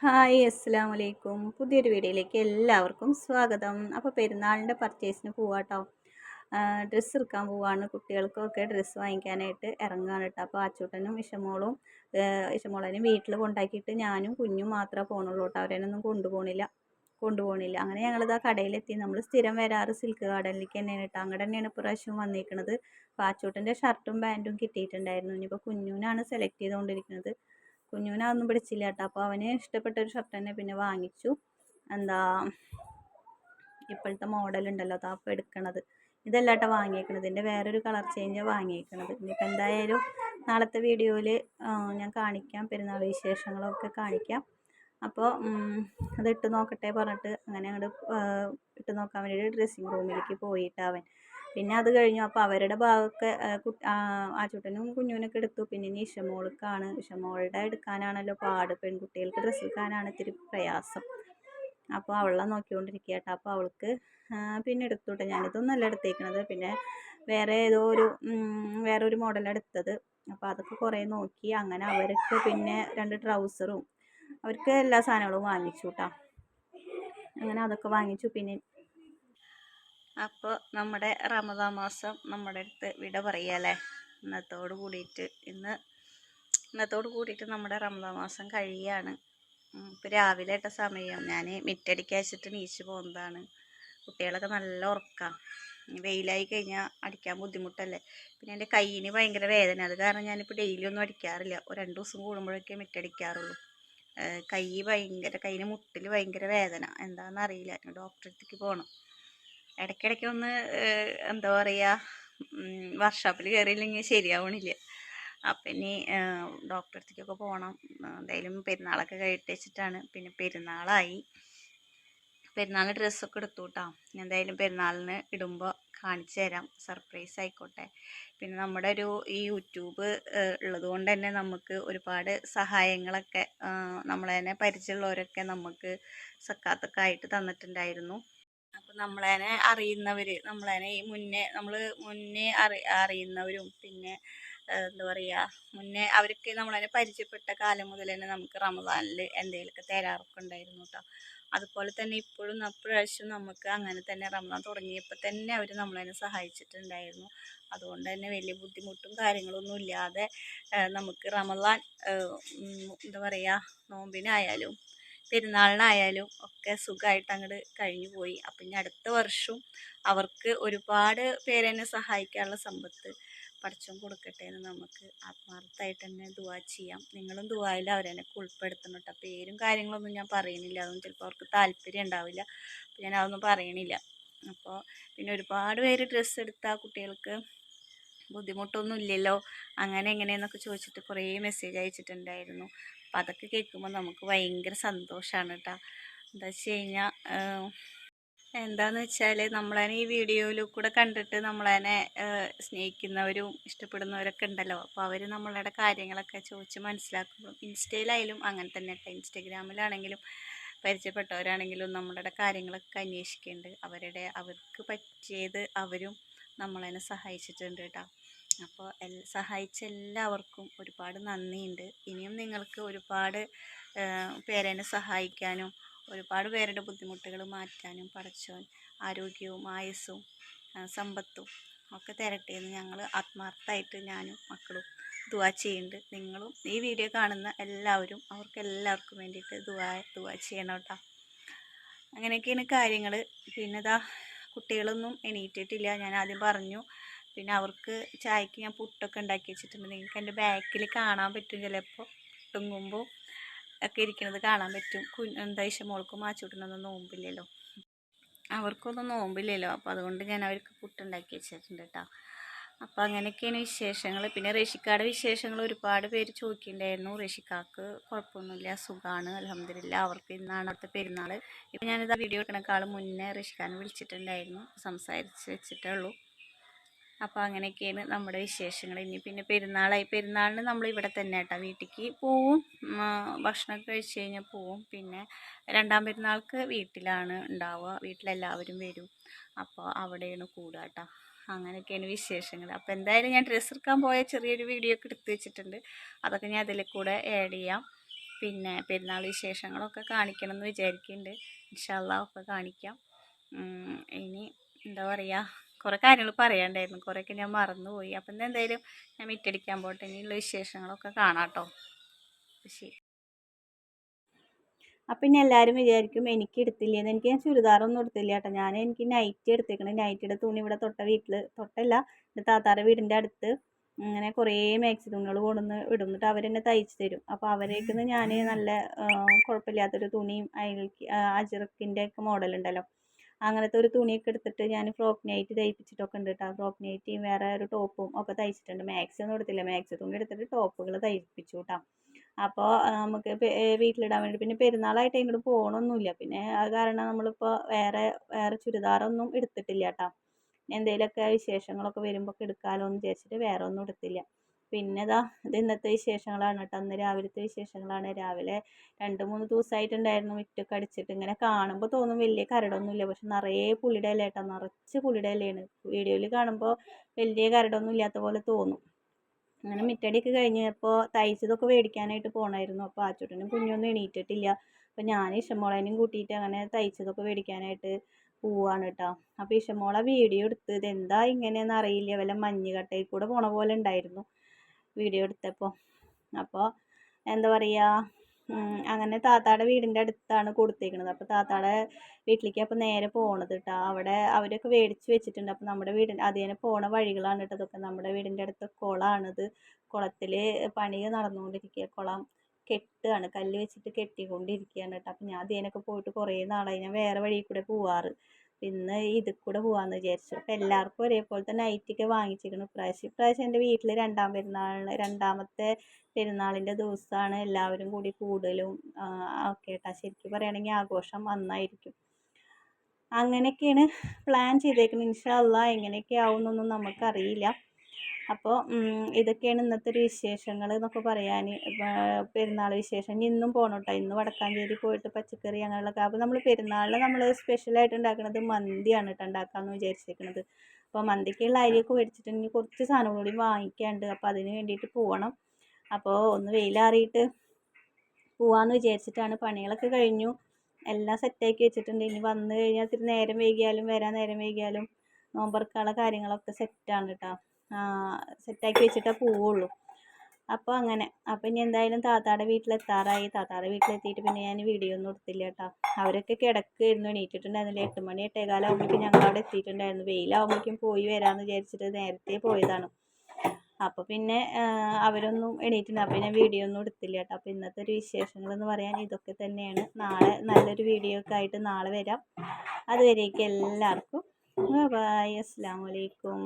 Hi അസ്സലാമു അലൈക്കും. പുതിയൊരു വീഡിയോയിലേക്ക് എല്ലാവർക്കും സ്വാഗതം. അപ്പോൾ പെരുന്നാളിൻ്റെ പർച്ചേസിന് പോവാട്ടോ. ഡ്രസ്സ് എടുക്കാൻ പോവാണ്. കുട്ടികൾക്കൊക്കെ ഡ്രസ്സ് വാങ്ങിക്കാനായിട്ട് ഇറങ്ങുകയാണ് കേട്ടോ. അപ്പോൾ അച്ചൂട്ടനും ഇഷമോളേനും വീട്ടിൽ കൊണ്ടാക്കിയിട്ട് ഞാനും കുഞ്ഞും മാത്രമേ പോകണുള്ളൂ കേട്ടോ. അവരേനൊന്നും കൊണ്ടുപോകണില്ല. അങ്ങനെ ഞങ്ങളിതാ കടയിലെത്തി. നമ്മൾ സ്ഥിരം വരാറ് സിൽക്ക് ഗാർഡനിലേക്ക് തന്നെയാണ് കേട്ടോ. അങ്ങോട്ട് തന്നെയാണ് ഇപ്രാവശ്യം വന്നിരിക്കുന്നത്. അപ്പോൾ അച്ചൂട്ടൻ്റെ ഷർട്ടും പാൻറ്റും കിട്ടിയിട്ടുണ്ടായിരുന്നു. ഇനിയിപ്പോൾ കുഞ്ഞുനാണ് സെലക്ട് ചെയ്തുകൊണ്ടിരിക്കുന്നത്. കുഞ്ഞുവിനതൊന്നും പിടിച്ചില്ല കേട്ടോ. അപ്പോൾ അവന് ഇഷ്ടപ്പെട്ടൊരു ഷർട്ട് തന്നെ പിന്നെ വാങ്ങിച്ചു. എന്താ ഇപ്പോഴത്തെ മോഡൽ ഉണ്ടല്ലോ അതാ അപ്പോൾ എടുക്കണത്. ഇതല്ല കേട്ടോ വാങ്ങിയേക്കണത്, ഇതിൻ്റെ വേറൊരു കളർ ചേഞ്ചാണ് വാങ്ങിയേക്കണത്. ഇനിയിപ്പോൾ എന്തായാലും നാളത്തെ വീഡിയോയിൽ ഞാൻ കാണിക്കാം, പെരുന്നാൾ വിശേഷങ്ങളൊക്കെ കാണിക്കാം. അപ്പോൾ അത് ഇട്ട് നോക്കട്ടെ പറഞ്ഞിട്ട് അങ്ങനെ അങ്ങോട്ട് ഇട്ട് നോക്കാൻ വേണ്ടിയിട്ട് ഡ്രസ്സിങ് റൂമിലേക്ക് പോയിട്ട് അവൻ പിന്നെ അത് കഴിഞ്ഞു. അപ്പോൾ അവരുടെ ഭാഗമൊക്കെ ആച്ചൂട്ടനും കുഞ്ഞുവിനൊക്കെ എടുത്തു. പിന്നെ ഇനി ഇഷമോളുടെ എടുക്കാനാണല്ലോ പാട്. പെൺകുട്ടികൾക്ക് ഡ്രസ്സ് എടുക്കാനാണ് ഇത്തിരി പ്രയാസം. അപ്പോൾ അവളെ നോക്കിക്കൊണ്ടിരിക്കുക കേട്ടോ. അപ്പോൾ അവൾക്ക് പിന്നെ എടുത്തു കേട്ടോ. ഞാനിതൊന്നല്ല എടുത്തേക്കണത്, പിന്നെ വേറൊരു മോഡലാണ് എടുത്തത്. അപ്പോൾ അതൊക്കെ കുറേ നോക്കി. അങ്ങനെ അവർക്ക് പിന്നെ 2 ട്രൗസറും അവർക്ക് എല്ലാ സാധനങ്ങളും വാങ്ങിച്ചു കേട്ടോ. അങ്ങനെ അതൊക്കെ വാങ്ങിച്ചു. പിന്നെ അപ്പോൾ നമ്മുടെ റമദാൻ മാസം നമ്മുടെ അടുത്ത് വിട പറയാല്ലേ. ഇന്നത്തോട് കൂടിയിട്ട് നമ്മുടെ റമദാൻ മാസം കഴിയാണ്. ഇപ്പോൾ രാവിലെ ഇട്ട സമയം ഞാൻ മിറ്റടിക്കയച്ചിട്ട് നീച്ച് പോകുന്നതാണ്. കുട്ടികളൊക്കെ നല്ല ഉറക്കാം. വെയിലായി കഴിഞ്ഞാൽ അടിക്കാൻ ബുദ്ധിമുട്ടല്ലേ. പിന്നെ എൻ്റെ കയ്യിന് ഭയങ്കര വേദന. അത് കാരണം ഞാനിപ്പോൾ ഡെയിലി ഒന്നും അടിക്കാറില്ല. 2 ദിവസം കൂടുമ്പോഴൊക്കെ മിറ്റടിക്കാറുള്ളൂ. കയ്യിന് മുട്ടിൽ ഭയങ്കര വേദന. എന്താണെന്നറിയില്ല. ഡോക്ടറെ അടുത്തേക്ക് പോകണം. ഇടയ്ക്കിടയ്ക്ക് ഒന്ന് എന്താ പറയുക, വർക്ക്ഷോപ്പിൽ കയറിയില്ലെങ്കിൽ ശരിയാവണില്ല. അപ്പം ഇനി ഡോക്ടറെ അടുത്തേക്കൊക്കെ പോകണം. എന്തായാലും പെരുന്നാളൊക്കെ കഴിട്ട് വെച്ചിട്ടാണ്. പിന്നെ പെരുന്നാളിന് ഡ്രസ്സൊക്കെ എടുത്തു കേട്ടോ. എന്തായാലും പെരുന്നാളിന് ഇടുമ്പോൾ കാണിച്ചു തരാം, സർപ്രൈസ് ആയിക്കോട്ടെ. പിന്നെ നമ്മുടെ ഈ യൂട്യൂബ് ഉള്ളത് കൊണ്ട് തന്നെ നമുക്ക് ഒരുപാട് സഹായങ്ങളൊക്കെ നമ്മളതിനെ പരിചയമുള്ളവരൊക്കെ നമുക്ക് സക്കാത്തൊക്കെ ആയിട്ട് തന്നിട്ടുണ്ടായിരുന്നു. അപ്പം നമ്മളതിനെ അറിയുന്നവർ, മുന്നേ അറിയുന്നവരും പിന്നെ എന്താ പറയുക, മുന്നേ അവർക്ക് നമ്മളതിനെ പരിചയപ്പെട്ട കാലം മുതൽ തന്നെ നമുക്ക് റമദാനിൽ എന്തെങ്കിലുമൊക്കെ തരാറൊക്കെ ഉണ്ടായിരുന്നു കേട്ടോ. അതുപോലെ തന്നെ ഇപ്പോഴും പ്രാവശ്യം നമുക്ക് അങ്ങനെ തന്നെ റമദാൻ തുടങ്ങിയപ്പോൾ തന്നെ അവർ നമ്മളതിനെ സഹായിച്ചിട്ടുണ്ടായിരുന്നു. അതുകൊണ്ട് തന്നെ വലിയ ബുദ്ധിമുട്ടും കാര്യങ്ങളൊന്നും ഇല്ലാതെ നമുക്ക് റമദാൻ എന്താ പറയുക, നോമ്പിനായാലും പെരുന്നാളിനായാലും ഒക്കെ സുഖമായിട്ട് അങ്ങോട്ട് കഴിഞ്ഞു പോയി. അപ്പം ഇനി അടുത്ത വർഷവും അവർക്ക് ഒരുപാട് പേരെന്നെ സഹായിക്കാനുള്ള സമ്പത്ത് പടച്ചോൻ കൊടുക്കട്ടെ എന്ന് നമുക്ക് ആത്മാർത്ഥമായിട്ട് തന്നെ ദുആ ചെയ്യാം. നിങ്ങളും ദുആയിൽ അവരെന്നൊക്കെ ഉൾപ്പെടുത്തണം കേട്ടോ. പേരും കാര്യങ്ങളൊന്നും ഞാൻ പറയുന്നില്ല, അതൊന്നും ചിലപ്പോൾ അവർക്ക് താല്പര്യം ഉണ്ടാവില്ല. അപ്പം ഞാൻ അതൊന്നും പറയണില്ല. അപ്പോൾ പിന്നെ ഒരുപാട് പേര് ഡ്രസ്സ് എടുത്ത കുട്ടികൾക്ക് ബുദ്ധിമുട്ടൊന്നും ഇല്ലല്ലോ, അങ്ങനെ എങ്ങനെയെന്നൊക്കെ ചോദിച്ചിട്ട് കുറേ മെസ്സേജ് അയച്ചിട്ടുണ്ടായിരുന്നു. അപ്പം അതൊക്കെ കേൾക്കുമ്പോൾ നമുക്ക് ഭയങ്കര സന്തോഷമാണ് കേട്ടോ. എന്താ വെച്ച് കഴിഞ്ഞാൽ എന്താണെന്ന് വെച്ചാൽ നമ്മളതിനെ ഈ വീഡിയോയിൽ കൂടെ കണ്ടിട്ട് നമ്മളതിനെ സ്നേഹിക്കുന്നവരും ഇഷ്ടപ്പെടുന്നവരൊക്കെ ഉണ്ടല്ലോ. അപ്പോൾ അവർ നമ്മളുടെ കാര്യങ്ങളൊക്കെ ചോദിച്ച് മനസ്സിലാക്കുമ്പോൾ ഇൻസ്റ്റയിലായാലും അങ്ങനെ തന്നെ കേട്ടോ. ഇൻസ്റ്റഗ്രാമിലാണെങ്കിലും പരിചയപ്പെട്ടവരാണെങ്കിലും നമ്മളുടെ കാര്യങ്ങളൊക്കെ അന്വേഷിക്കുന്നുണ്ട്. അവർക്ക് പറ്റിയത് അവരും നമ്മളതിനെ സഹായിച്ചിട്ടുണ്ട് കേട്ടോ. അപ്പോൾ സഹായിച്ച എല്ലാവർക്കും ഒരുപാട് നന്ദിയുണ്ട്. ഇനിയും നിങ്ങൾക്ക് ഒരുപാട് പേരെന്നെ സഹായിക്കാനും ഒരുപാട് പേരുടെ ബുദ്ധിമുട്ടുകൾ മാറ്റാനും പടച്ചോൻ ആരോഗ്യവും ആയുസ്സും സമ്പത്തും ഒക്കെ തരട്ടെ എന്ന് ഞങ്ങൾ ആത്മാർത്ഥമായിട്ട് ഞാനും മക്കളും ദുആ ചെയ്യുന്നുണ്ട്. നിങ്ങളും ഈ വീഡിയോ കാണുന്ന എല്ലാവരും അവർക്കെല്ലാവർക്കും വേണ്ടിയിട്ട് ദുആ ചെയ്യണം കേട്ടോ. അങ്ങനെയൊക്കെയാണ് കാര്യങ്ങൾ. പിന്നെ കുട്ടികളൊന്നും എണീറ്റിട്ടില്ല, ഞാൻ ആദ്യം പറഞ്ഞു. പിന്നെ അവർക്ക് ചായക്ക് ഞാൻ പുട്ടൊക്കെ ഉണ്ടാക്കി വെച്ചിട്ടുണ്ട്. നിങ്ങൾക്ക് എൻ്റെ ബാക്കിൽ കാണാൻ പറ്റും, ചിലപ്പോൾ പുട്ടുങ്ങുമ്പോൾ ഒക്കെ ഇരിക്കുന്നത് കാണാൻ പറ്റും. ഇഷമോൾക്കും ആച്ചൂട്ടിനൊന്നും നോമ്പില്ലല്ലോ, അവർക്കൊന്നും നോമ്പില്ലല്ലോ. അപ്പോൾ അതുകൊണ്ട് ഞാൻ അവർക്ക് പുട്ടുണ്ടാക്കി വെച്ചിട്ടുണ്ട് കേട്ടോ. അപ്പോൾ അങ്ങനെയൊക്കെയാണ് വിശേഷങ്ങൾ. പിന്നെ റഷിക്കായുടെ വിശേഷങ്ങൾ ഒരുപാട് പേര് ചോദിക്കുന്നുണ്ടായിരുന്നു. റഷിക്കാക്ക് കുഴപ്പമൊന്നുമില്ല, സുഖമാണ്, അൽഹംദുലില്ലാ. അവർക്ക് ഇന്നാണ് അടുത്ത പെരുന്നാൾ. ഇപ്പം ഞാനിതാ വീഡിയോ എടുക്കണേക്കാൾ മുന്നേ റഷിക്കാനെ വിളിച്ചിട്ടുണ്ടായിരുന്നു, സംസാരിച്ച് വെച്ചിട്ടേ ഉള്ളൂ. അപ്പോൾ അങ്ങനെയൊക്കെയാണ് നമ്മുടെ വിശേഷങ്ങൾ. ഇനി പിന്നെ പെരുന്നാളിന് നമ്മൾ ഇവിടെ തന്നെ കേട്ടോ, വീട്ടിലേക്ക് പോവും, ഭക്ഷണമൊക്കെ കഴിച്ച് കഴിഞ്ഞാൽ പോവും. പിന്നെ 2ാം പെരുന്നാൾക്ക് വീട്ടിലാണ് ഉണ്ടാവുക, വീട്ടിലെല്ലാവരും വരും. അപ്പോൾ അവിടെയാണ് കൂടുക കേട്ടോ. അങ്ങനെയൊക്കെയാണ് വിശേഷങ്ങൾ. അപ്പോൾ എന്തായാലും ഞാൻ ഡ്രസ്സ് എടുക്കാൻ പോയ ചെറിയൊരു വീഡിയോ ഒക്കെ എടുത്ത് വെച്ചിട്ടുണ്ട്, അതൊക്കെ ഞാൻ അതിൽ കൂടെ ആഡ് ചെയ്യാം. പിന്നെ പെരുന്നാൾ വിശേഷങ്ങളൊക്കെ കാണിക്കണം എന്ന് വിചാരിക്കുന്നുണ്ട്. ഇൻഷാ അള്ളാ ഒക്കെ കാണിക്കാം. ഇനി എന്താ പറയുക, കുറേ കാര്യങ്ങൾ പറയാണ്ടായിരുന്നു, കുറേയൊക്കെ ഞാൻ മറന്നുപോയി. അപ്പം എന്തായാലും ഞാൻ മിറ്റടിക്കാൻ പോട്ടെ, ഇനിയുള്ള വിശേഷങ്ങളൊക്കെ കാണാം കേട്ടോ. ശരി. അപ്പം ഇനി എല്ലാവരും വിചാരിക്കും എനിക്ക് എടുത്തില്ലേന്ന്. എനിക്ക് ഞാൻ ചുരിദാറൊന്നും എടുത്തില്ല കേട്ടോ. എനിക്ക് നൈറ്റി എടുത്തേക്കണം. നൈറ്റിയുടെ തുണി ഇവിടെ തൊട്ടല്ല എൻ്റെ താത്താരുടെ വീടിൻ്റെ അടുത്ത് അങ്ങനെ കുറേ മാക്സി തുണികൾ കൊണ്ടുവന്ന് ഇടും. എന്നിട്ട് അവരെന്നെ തയ്ച്ച് തരും. അപ്പോൾ അവരേക്കുന്ന് ഞാൻ നല്ല കുഴപ്പമില്ലാത്തൊരു തുണിയും അജ്രക്കിൻ്റെ ഒക്കെ മോഡലുണ്ടല്ലോ, അങ്ങനത്തെ ഒരു തുണിയൊക്കെ എടുത്തിട്ട് ഞാൻ ഫ്രോക്ക് നൈറ്റ് തയ്പ്പിച്ചിട്ടൊക്കെ ഉണ്ട് കേട്ടോ. ഫ്രോക്ക് നൈറ്റിയും വേറെ ഒരു ടോപ്പും ഒക്കെ തയ്ച്ചിട്ടുണ്ട്. മാക്സി ഒന്നും എടുത്തില്ല, മാക്സി തുണി എടുത്തിട്ട് ടോപ്പുകൾ തയ്പ്പിച്ചു കേട്ടോ. അപ്പോൾ നമുക്ക് വീട്ടിലിടാൻ വേണ്ടി. പിന്നെ പെരുന്നാളായിട്ട് ഇങ്ങോട്ട് പോകണമൊന്നുമില്ല. പിന്നെ അത് കാരണം നമ്മളിപ്പോൾ വേറെ ചുരിദാറൊന്നും എടുത്തിട്ടില്ല കേട്ടോ. എന്തെങ്കിലുമൊക്കെ വിശേഷങ്ങളൊക്കെ വരുമ്പോൾ എടുക്കാമല്ലോ എന്ന് വിചാരിച്ചിട്ട് വേറെ ഒന്നും എടുത്തില്ല. പിന്നെ ഇത് ഇന്നത്തെ വിശേഷങ്ങളാണ് കേട്ടോ. അന്ന് രാവിലത്തെ വിശേഷങ്ങളാണ്. രാവിലെ 2-3 ദിവസമായിട്ടുണ്ടായിരുന്നു മുറ്റൊക്കെ അടിച്ചിട്ട്. ഇങ്ങനെ കാണുമ്പോൾ തോന്നും വലിയ കരടൊന്നുമില്ല, പക്ഷെ നിറയെ പുളിയുടെ ഇല കേട്ടോ, നിറച്ച് പുളിയുടെ ഇലയാണ്. വീഡിയോയിൽ കാണുമ്പോൾ വലിയ കരടൊന്നും ഇല്ലാത്ത പോലെ തോന്നും. അങ്ങനെ മിറ്റടിയൊക്കെ കഴിഞ്ഞപ്പോൾ തയ്ച്ചതൊക്കെ മേടിക്കാനായിട്ട് പോകണമായിരുന്നു. അപ്പോൾ ആച്ചോട്ടനും കുഞ്ഞൊന്നും എണീറ്റിട്ടില്ല. അപ്പോൾ ഞാൻ ഇഷമോളേനെയും കൂട്ടിയിട്ട് അങ്ങനെ തയ്ച്ചതൊക്കെ മേടിക്കാനായിട്ട് പോവാണ് കേട്ടോ. അപ്പോൾ ഇഷമോളെ വീഡിയോ എടുത്ത് ഇതെന്താ ഇങ്ങനെയെന്ന് അറിയില്ല, വല്ല മഞ്ഞുകട്ടയിൽ കൂടെ പോണ പോലെ ഉണ്ടായിരുന്നു വീഡിയോ എടുത്തപ്പോൾ. അപ്പോൾ എന്താ പറയുക, അങ്ങനെ താത്താടെ വീടിൻ്റെ അടുത്താണ് കൊടുത്തേക്കുന്നത്. അപ്പോൾ താത്താടെ വീട്ടിലേക്ക് അപ്പോൾ നേരെ പോണത് കേട്ടോ. അവിടെ അവരൊക്കെ മേടിച്ച് വെച്ചിട്ടുണ്ട്. അപ്പോൾ നമ്മുടെ വീടിൻ്റെ അതിനെ പോണ വഴികളാണ് കേട്ടോ ഇതൊക്കെ. നമ്മുടെ വീടിൻ്റെ അടുത്ത് കുളമാണിത്. കുളത്തിൽ പണി നടന്നുകൊണ്ടിരിക്കുക. കുളം കെട്ടുകയാണ്, കല്ല് വെച്ചിട്ട് കെട്ടിക്കൊണ്ടിരിക്കുകയാണ് കേട്ടോ. അപ്പോൾ ഞാൻ അതിനൊക്കെ പോയിട്ട് കുറേ നാളായി. ഞാൻ വേറെ വഴി കൂടെ പോവാറ്, ഇന്ന് ഇതിൽ കൂടെ പോകാമെന്ന് വിചാരിച്ചു. അപ്പോൾ എല്ലാവർക്കും ഒരേപോലത്തെ നൈറ്റൊക്കെ വാങ്ങിച്ചിരിക്കണം ഇപ്രാവശ്യം എൻ്റെ വീട്ടിൽ രണ്ടാമത്തെ പെരുന്നാളിൻ്റെ ദിവസമാണ് എല്ലാവരും കൂടി കൂടലും ഒക്കെ കേട്ടോ. ശരിക്കും പറയുകയാണെങ്കിൽ ആഘോഷം നന്നായിരിക്കും. അങ്ങനെയൊക്കെയാണ് പ്ലാൻ ചെയ്തേക്കുന്നത്. ഇൻഷാ അള്ളാ എങ്ങനെയൊക്കെ ആവുമെന്നൊന്നും നമുക്കറിയില്ല. അപ്പോൾ ഇതൊക്കെയാണ് ഇന്നത്തെ ഒരു വിശേഷങ്ങൾ എന്നൊക്കെ പറയാൻ. പെരുന്നാൾ വിശേഷം ഇന്നും പോകണം കേട്ടോ. ഇന്ന് വടക്കാഞ്ചേരി പോയിട്ട് പച്ചക്കറി അങ്ങനെയുള്ളതൊക്കെ. അപ്പോൾ നമ്മൾ പെരുന്നാളിൽ നമ്മൾ സ്പെഷ്യലായിട്ട് ഉണ്ടാക്കുന്നത് മന്തിയാണ് കേട്ടോ ഉണ്ടാക്കാമെന്ന് വിചാരിച്ചിരിക്കുന്നത്. അപ്പോൾ മന്തിക്കുള്ള അരിയൊക്കെ മേടിച്ചിട്ടുണ്ടെങ്കിൽ കുറച്ച് സാധനം കൂടി വാങ്ങിക്കാനുണ്ട്. അപ്പോൾ അതിന് വേണ്ടിയിട്ട് പോകണം. അപ്പോൾ ഒന്ന് വെയിലാറിയിട്ട് പോവാമെന്ന് വിചാരിച്ചിട്ടാണ്. പണികളൊക്കെ കഴിഞ്ഞു, എല്ലാം സെറ്റാക്കി വെച്ചിട്ടുണ്ട്. ഇനി വന്നു കഴിഞ്ഞാൽ ഇത്തിരി നേരം വൈകിയാലും നേരം വൈകിയാലും നോമ്പറക്കാനുള്ള കാര്യങ്ങളൊക്കെ സെറ്റാണ് കേട്ടോ. സെറ്റാക്കി വെച്ചിട്ടേ പോവുള്ളൂ. അപ്പോൾ അങ്ങനെ. അപ്പോൾ ഇനി എന്തായാലും താത്താടെ വീട്ടിലെത്താറായി. താത്താടെ വീട്ടിലെത്തിയിട്ട് പിന്നെ ഞാൻ വീഡിയോ ഒന്നും എടുത്തില്ല കേട്ടോ. അവരൊക്കെ കിടക്കുമായിരുന്നു, എണീറ്റിട്ടുണ്ടായിരുന്നില്ല. 8 മണി 8:15 ഞങ്ങളവിടെ എത്തിയിട്ടുണ്ടായിരുന്നു. വെയിലാവുമ്പോഴേക്കും പോയി വരാമെന്ന് വിചാരിച്ചിട്ട് നേരത്തെ പോയതാണ്. അപ്പോൾ പിന്നെ അവരൊന്നും എണീറ്റില്ല. അപ്പോൾ ഞാൻ വീഡിയോ ഒന്നും എടുത്തില്ല കേട്ടോ. അപ്പോൾ ഇന്നത്തെ ഒരു വിശേഷങ്ങളെന്ന് പറയാൻ ഇതൊക്കെ തന്നെയാണ്. നാളെ നല്ലൊരു വീഡിയോ ഒക്കെ ആയിട്ട് നാളെ വരാം. അതുവരേക്കും എല്ലാവർക്കും ബൈ. അസ്സലാമു അലൈക്കും.